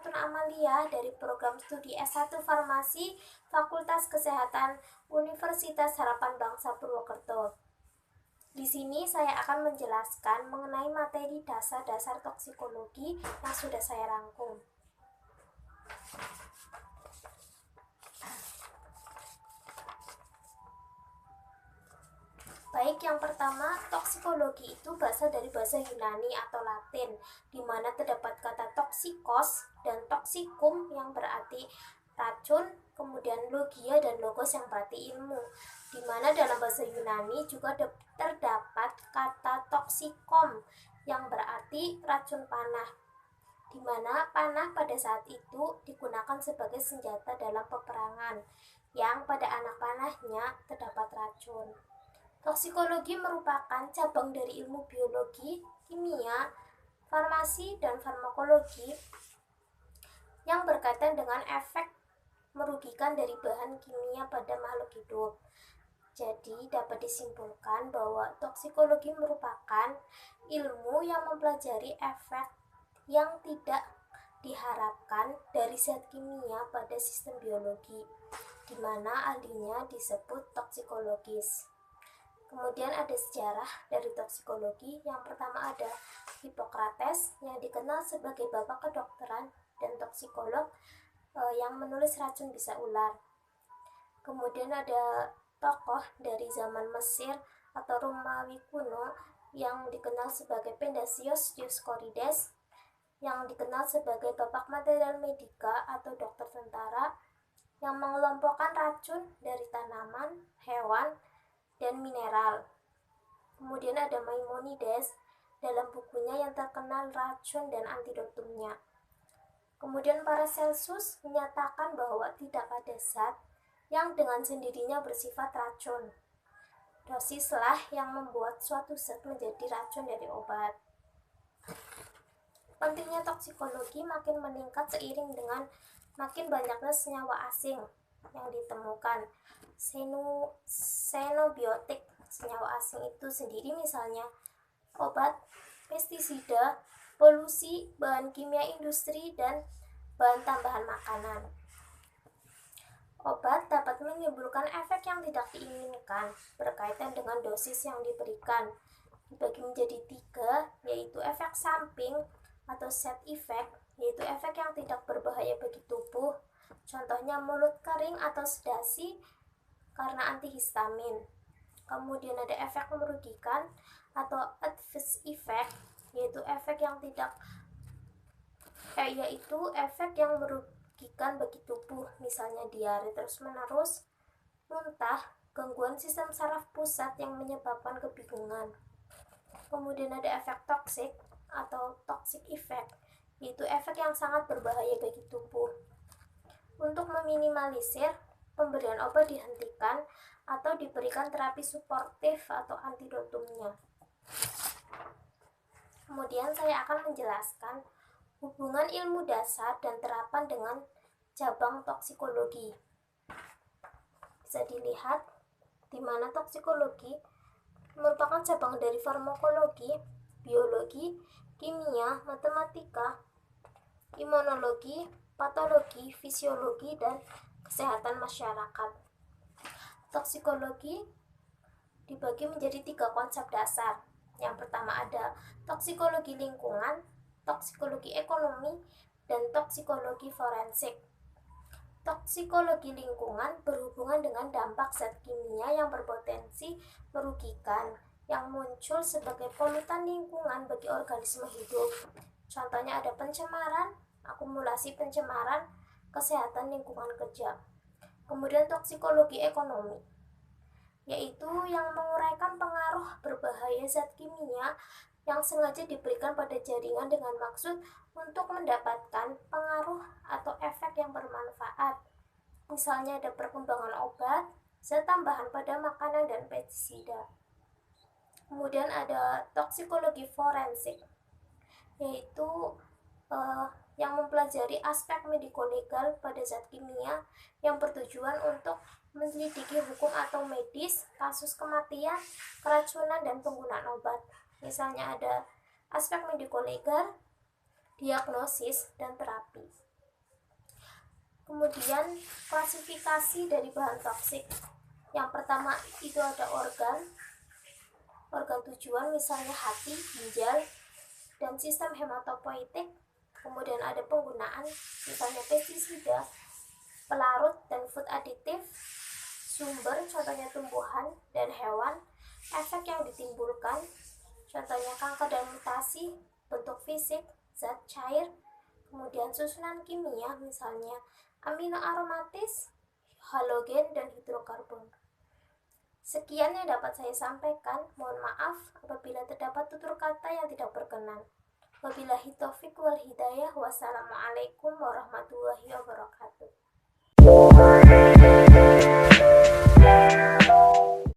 Ratun Amalia dari program studi S1 Farmasi Fakultas Kesehatan Universitas Harapan Bangsa Purwokerto. Di sini saya akan menjelaskan mengenai materi dasar-dasar toksikologi yang sudah saya rangkum. Baik, yang pertama, toksikologi itu berasal dari bahasa Yunani atau Latin, di mana terdapat kata toksikos dan toksikum yang berarti racun, kemudian logia dan logos yang berarti ilmu, di mana dalam bahasa Yunani juga terdapat kata toksikom yang berarti racun panah, di mana panah pada saat itu digunakan sebagai senjata dalam peperangan, yang pada anak panahnya terdapat racun. Toksikologi merupakan cabang dari ilmu biologi, kimia, farmasi, dan farmakologi yang berkaitan dengan efek merugikan dari bahan kimia pada makhluk hidup. Jadi, dapat disimpulkan bahwa toksikologi merupakan ilmu yang mempelajari efek yang tidak diharapkan dari zat kimia pada sistem biologi, di mana ahlinya disebut toksikologis. Kemudian ada sejarah dari toksikologi. Yang pertama ada Hippocrates yang dikenal sebagai bapak kedokteran dan toksikolog yang menulis racun bisa ular. Kemudian ada tokoh dari zaman Mesir atau Romawi kuno yang dikenal sebagai Pendasius Dioscorides yang dikenal sebagai bapak material medika atau dokter tentara yang mengelompokkan racun dari tanaman, hewan, dan mineral. Kemudian ada Maimonides dalam bukunya yang terkenal Racun dan Antidotumnya. Kemudian Paracelsus menyatakan bahwa tidak ada zat yang dengan sendirinya bersifat racun. Dosislah yang membuat suatu zat menjadi racun dari obat. Pentingnya toksikologi makin meningkat seiring dengan makin banyaknya senyawa asing yang ditemukan. Xenobiotik, senyawa asing itu sendiri misalnya obat, pestisida, polusi, bahan kimia industri, dan bahan tambahan makanan. Obat dapat menimbulkan efek yang tidak diinginkan berkaitan dengan dosis yang diberikan. Dibagi menjadi 3, yaitu efek samping atau side effect, yaitu efek yang tidak berbahaya bagi tubuh. Contohnya mulut kering atau sedasi karena antihistamin. Kemudian ada efek merugikan atau adverse effect, yaitu efek yang merugikan bagi tubuh, misalnya diare terus-menerus, muntah, gangguan sistem saraf pusat yang menyebabkan kebingungan. Kemudian ada efek toksik atau toxic effect, yaitu efek yang sangat berbahaya bagi tubuh. Untuk meminimalisir, pemberian obat dihentikan atau diberikan terapi suportif atau antidotumnya. Kemudian saya akan menjelaskan hubungan ilmu dasar dan terapan dengan cabang toksikologi. Bisa dilihat di mana toksikologi merupakan cabang dari farmakologi, biologi, kimia, matematika, imunologi, patologi, fisiologi, dan kesehatan masyarakat. Toksikologi dibagi menjadi 3 konsep dasar. Yang pertama ada toksikologi lingkungan, toksikologi ekonomi, dan toksikologi forensik. Toksikologi lingkungan berhubungan dengan dampak zat kimia yang berpotensi merugikan yang muncul sebagai polutan lingkungan bagi organisme hidup. Contohnya ada pencemaran, akumulasi pencemaran, kesehatan lingkungan kerja. Kemudian toksikologi ekonomi, yaitu yang menguraikan pengaruh berbahaya zat kimia yang sengaja diberikan pada jaringan dengan maksud untuk mendapatkan pengaruh atau efek yang bermanfaat. Misalnya ada perkembangan obat, zat tambahan pada makanan, dan pestisida. Kemudian ada toksikologi forensik, yaitu yang mempelajari aspek mediko-legal pada zat kimia yang bertujuan untuk menyelidiki hukum atau medis, kasus kematian, keracunan, dan penggunaan obat. Misalnya ada aspek mediko-legal, diagnosis, dan terapi. Kemudian klasifikasi dari bahan toksik. Yang pertama itu ada organ tujuan, misalnya hati, ginjal, dan sistem hematopoietik. Kemudian ada penggunaan, misalnya pestisida, pelarut, dan food aditif. Sumber, contohnya tumbuhan dan hewan. Efek yang ditimbulkan, contohnya kanker dan mutasi. Bentuk fisik, zat cair. Kemudian susunan kimia, misalnya amino aromatis, halogen, dan hidrokarbon. Sekian yang dapat saya sampaikan. Mohon maaf apabila terdapat tutur kata yang tidak berkenan. Wabillahi taufiq wal hidayah. Wassalamualaikum warahmatullahi wabarakatuh.